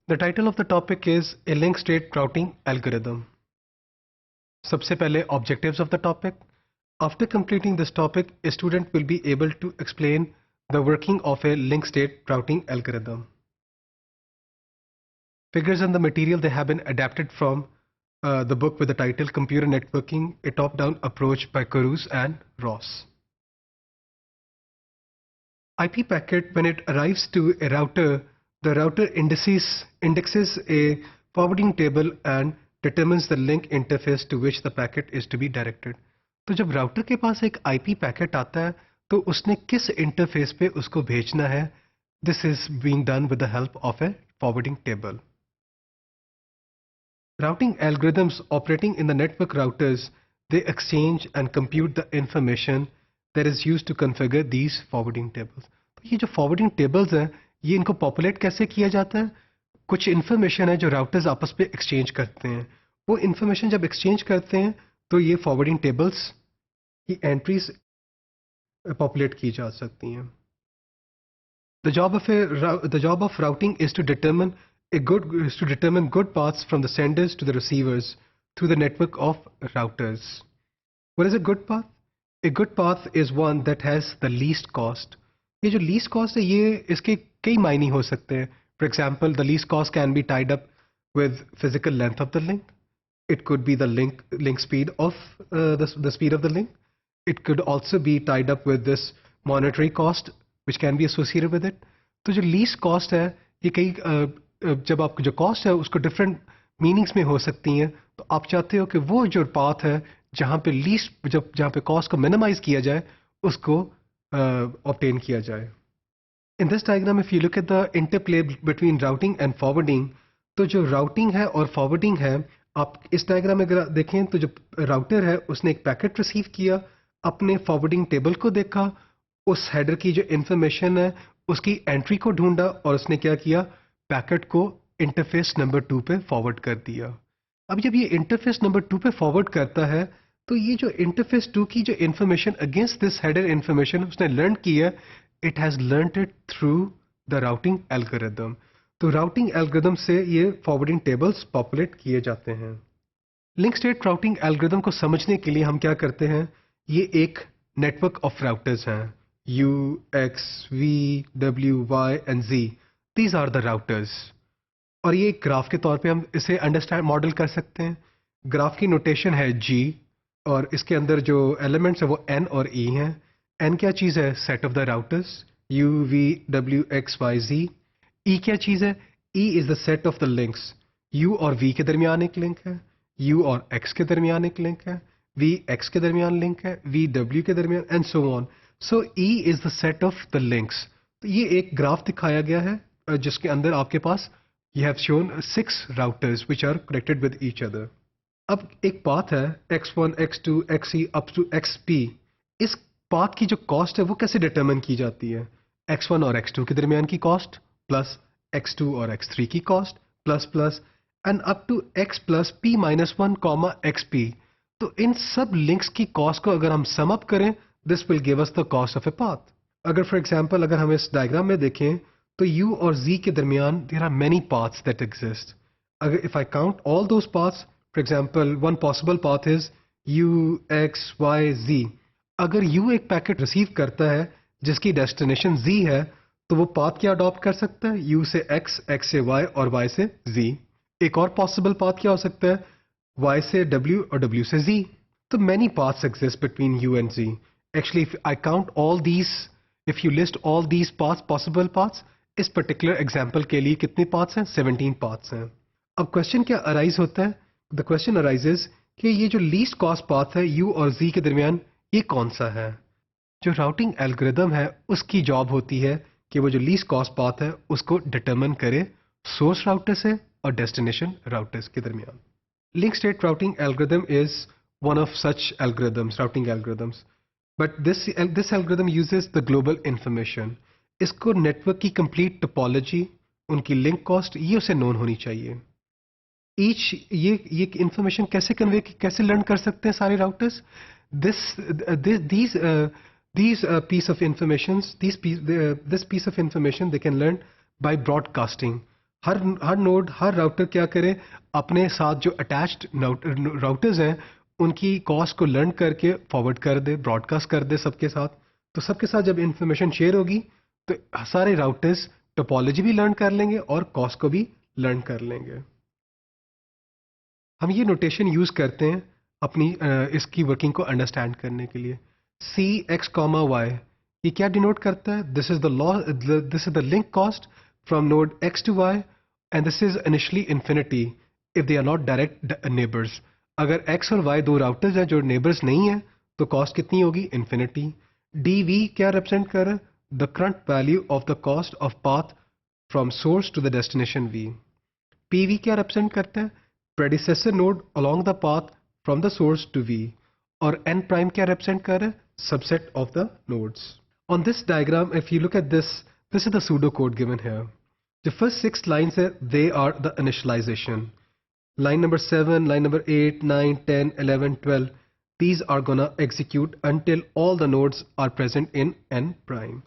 The title of the topic is a link state routing algorithm. सबसे पहले objectives of the topic. After completing this topic, a student will be able to explain the working of a link state routing algorithm. Figures and the material they have been adapted from the book with the title Computer Networking, a top-down approach by Caruso and Ross. IP packet, when it arrives to a router, the router indexes a forwarding table and determines the link interface to which the packet is to be directed. तो जब router के पास एक IP packet आता है तो उसने किस interface पे उसको भेजना है, this is being done with the help of a forwarding table. Routing algorithms operating in the network routers, they exchange and compute the information that is used to configure these forwarding tables. तो ये जो forwarding tables हैं, ये इनको populate कैसे किया जाता है? कुछ information है जो routers आपस में exchange करते हैं. वो information जब exchange करते हैं तो ये forwarding tables की entries populate की जा सकती हैं. The job of routing is to determine good paths from the senders to the receivers through the network of routers. What is a good path? A good path is one that has the least cost. ये जो least cost है, ये इसके कई मायने हो सकते हैं. For example, the least cost can be tied up with physical length of the link. It could be the link speed of the speed of the link. It could also be tied up with this monetary cost which can be associated with it. तो जो least cost है, ये कई जब आपको जो cost है उसको different meanings में हो सकती हैं. तो आप चाहते हो कि वो जो path है जहाँ पे जहाँ पे cost को minimize किया जाए उसको obtain किया जाए. In this diagram, if you look at the interplay between routing and forwarding, तो जो routing है और forwarding है, आप इस diagram में अगर देखें तो जो router है उसने एक packet receive किया, अपने forwarding table को देखा, उस header की जो information है उसकी entry को ढूंढा और उसने क्या किया, packet को interface number 2 पे forward कर दिया. अब जब ये interface number 2 पे forward करता है तो ये जो interface 2 की जो information against this header information उसने learn की है, it has learnt it through the routing algorithm. तो routing algorithm से ये forwarding tables populate किए जाते हैं. Link state routing algorithm को समझने के लिए हम क्या करते हैं, ये एक network of routers हैं. U, X, V, W, Y and Z. These are the routers. और ये एक ग्राफ के तौर पे हम इसे अंडरस्टैंड मॉडल कर सकते हैं. ग्राफ की नोटेशन है G और इसके अंदर जो एलिमेंट्स है वो N और E हैं. N क्या चीज़ है, set of the routers, U, V, W, X, Y, Z. E क्या चीज़ है, E is the set of the links. U और V के दरमियान एक लिंक है, U और X के दरमियान एक लिंक है, V X के दरमियान लिंक है, V W के दरमियान and so on. So E is the set of the links. तो ये एक ग्राफ दिखाया गया है जिसके अंदर आपके पास you have shown 6 routers which are connected with each other. अब एक पाथ है x1, x2, xe up to xp. इस पाथ की जो कॉस्ट है वो कैसे डिटरमिन की जाती है, x1 और x2 के दरमियान की कॉस्ट प्लस x2 और x3 की cost plus plus and up to x plus p minus 1 comma xp. तो इन सब लिंक्स की कॉस्ट को अगर हम सम अप करें, this will give us the cost of a path. अगर फॉर एग्जांपल अगर हम इस डायग्राम में देखें तो U और Z के दरमियान there are many paths that exist. अगर if I count all those paths, for example one possible path is U, X, Y, Z. अगर U एक पैकेट रिसीव करता है जिसकी डेस्टिनेशन Z है तो वो पाथ क्या अडॉप्ट कर सकता है, U से X, X से Y और Y से Z. एक और पॉसिबल पाथ क्या हो सकता है, Y से W और W से Z. तो many paths exist between U and Z. Actually, if I count all these, if you list all these paths, possible paths, इस पर्टिकुलर एग्जाम्पल के लिए कितने पाथ्स हैं, 17 पाथ्स हैं. अब क्वेश्चन क्या अराइज होता है, द क्वेश्चन अराइजेज कि ये जो लीस्ट कॉस्ट पाथ है U और Z के दरमियान, ये कौन सा है. जो राउटिंग एल्गोरिथम है उसकी जॉब होती है कि वो जो लीस्ट कॉस्ट पाथ है उसको डिटरमिन करे सोर्स राउटर से और डेस्टिनेशन राउटर्स के दरमियान. Link state routing algorithm is one of such algorithms, routing algorithms. But this algorithm uses the global information. इसको नेटवर्क की कंप्लीट टोपोलॉजी, उनकी लिंक कॉस्ट, ये उसे नोन होनी चाहिए. ये इंफॉर्मेशन कैसे लर्न कर सकते हैं सारे routers. This piece of information they can learn by broadcasting. हर नोड, हर राउटर क्या करे, अपने साथ जो अटैच्ड राउटर्स हैं उनकी कॉस्ट को लर्न करके फॉरवर्ड कर दे, ब्रॉडकास्ट कर दे सबके साथ। तो सबके साथ जब इंफॉर्मेशन शेयर होगी तो सारे राउटर्स टोपोलॉजी भी लर्न कर लेंगे और कॉस्ट को भी लर्न कर लेंगे। हम ये नोटेशन यूज करते हैं अपनी इसकी वर्किंग को अंडरस्टैंड करने के लिए। सी एक्स कॉमा वाई, ये क्या डिनोट करता है? This is the link cost from node X to Y and this is initially infinity if they are not direct neighbours. अगर एक्स और वाई दो राउटर्स हैं जो नेबर्स नहीं है तो कॉस्ट कितनी होगी? इन्फिनिटी। डी वी क्या रिप्रेजेंट कर रहा है? The current value of the cost of path from source to the destination V. P V क्या रिप्रेजेंट करता है? predecessor node along the path from the source to V, और n prime क्या represent कर रहा है? Subset of the nodes. On this diagram, if you look at this, this is the pseudocode given here. The first 6 lines here, they are the initialization. Line number 7, line number 8, 9, 10, 11, 12, these are gonna execute until all the nodes are present in n prime.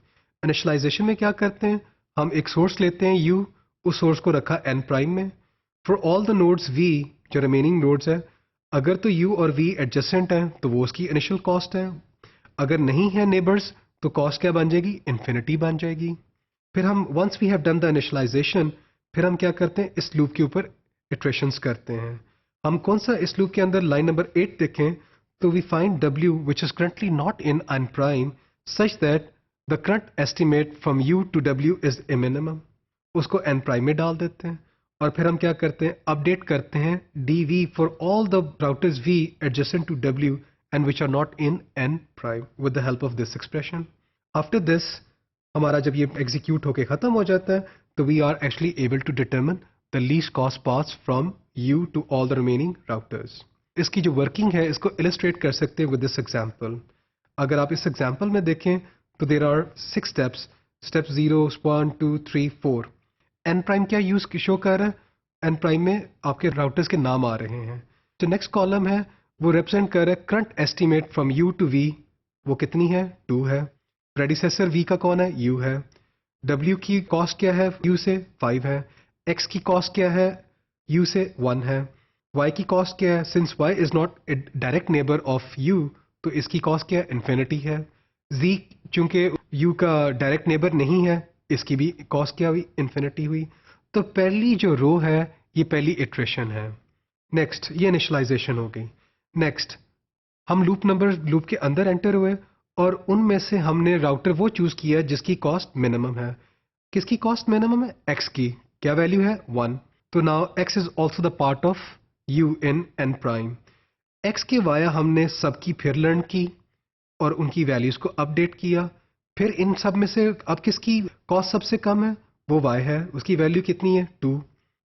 Initialization में क्या करते हैं? हम एक source लेते हैं u, उस source को रखा n prime में। For all the nodes v, जो रिमेनिंग नोड्स है, अगर तो u और v एडजेसेंट है तो वो उसकी इनिशियल कॉस्ट है। अगर नहीं है नेबर्स तो कॉस्ट क्या बन जाएगी? इन्फिनिटी बन जाएगी। फिर हम once we have done the initialisation, फिर हम क्या करते हैं? इस लूप के ऊपर इटरेशंस करते हैं। हम कौन सा इस लूप के अंदर लाइन नंबर 8 देखें तो we find w which is currently not in n prime such that the current estimate from u to w is a minimum। उसको n prime में डाल देते हैं और फिर हम क्या करते हैं? अपडेट करते हैं dv for all the routers v adjacent to w and which are not in n prime with the help of this expression. After this हमारा जब ये एग्जीक्यूट होके खत्म हो जाता है तो we are actually able to determine the least cost paths from u to all the remaining routers. इसकी जो वर्किंग है इसको इलस्ट्रेट कर सकते हैं विद दिस एग्जाम्पल। अगर आप इस एग्जाम्पल में देखें तो there are 6 steps, step 0, 1, 2, 3, 4। n prime क्या यूज शो कर रहा है? n प्राइम में आपके राउटर्स के नाम आ रहे हैं। जो नेक्स्ट कॉलम है वो रिप्रेजेंट कर रहा है current estimate from u to v, वो कितनी है? 2 है। प्रेडिसेसर v का कौन है? u है। w की कॉस्ट क्या है? u से 5 है। x की कॉस्ट क्या है? u से 1 है। y की कॉस्ट क्या है? Since y is not a direct neighbour of u तो इसकी कॉस्ट क्या है? इन्फिनिटी है। z चूंकि u का डायरेक्ट नेबर नहीं है, इसकी भी कॉस्ट क्या हुई? इन्फिनिटी हुई। तो पहली जो रो है ये पहली इटरेशन है। नेक्स्ट ये इनिशियलाइजेशन हो गई। नेक्स्ट हम लूप के अंदर एंटर हुए और उनमें से हमने राउटर वो चूज किया जिसकी कॉस्ट मिनिमम है। किसकी कॉस्ट मिनिमम है? x की। क्या वैल्यू है? 1। तो now x is also the part of u in n prime. x के वाया हमने सबकी फिर लर्न की और उनकी वैल्यूज को अपडेट किया। फिर इन सब में से अब किसकी कॉस्ट सबसे कम है? वो y है, उसकी वैल्यू कितनी है? 2।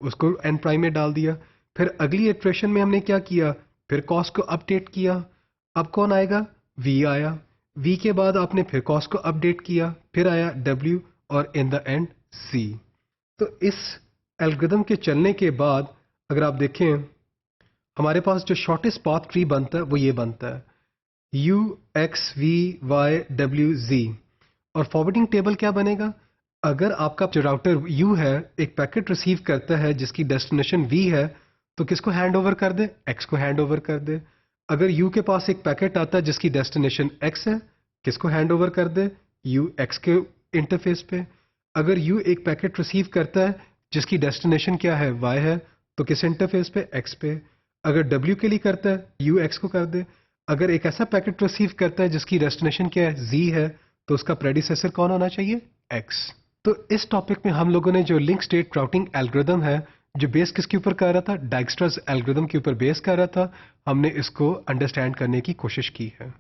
उसको n प्राइम में डाल दिया। फिर अगली इटरेशन में हमने क्या किया? फिर कॉस्ट को अपडेट किया। अब कौन आएगा? v आया। v के बाद आपने फिर कॉस्ट को अपडेट किया, फिर आया w और इन द एंड c। तो इस एल्गोरिथम के चलने के बाद अगर आप देखें हमारे पास जो शॉर्टेस्ट पाथ ट्री बनता है वो ये बनता है u x v y w z। और फॉरवर्डिंग टेबल क्या बनेगा? अगर आपका जो राउटर u है एक पैकेट रिसीव करता है जिसकी डेस्टिनेशन v है तो किसको हैंड ओवर कर दे? x को हैंड ओवर कर दे। अगर u के पास एक पैकेट आता है जिसकी डेस्टिनेशन x है, किसको हैंड ओवर कर दे? u x के इंटरफेस पे। अगर u एक पैकेट रिसीव करता है जिसकी डेस्टिनेशन क्या है? y है, तो किस इंटरफेस पे? x पे। अगर w के लिए करता है u x को कर दे। अगर एक ऐसा पैकेट रिसीव करता है जिसकी डेस्टिनेशन क्या है? z है, तो उसका प्रेडिसेसर कौन होना चाहिए? x। तो इस टॉपिक में हम लोगों ने जो लिंक स्टेट राउटिंग एल्गोरिथम है जो बेस किसके ऊपर कर रहा था? डाइक्स्ट्रास एल्गोरिथम के ऊपर बेस कर रहा था, हमने इसको अंडरस्टैंड करने की कोशिश की है।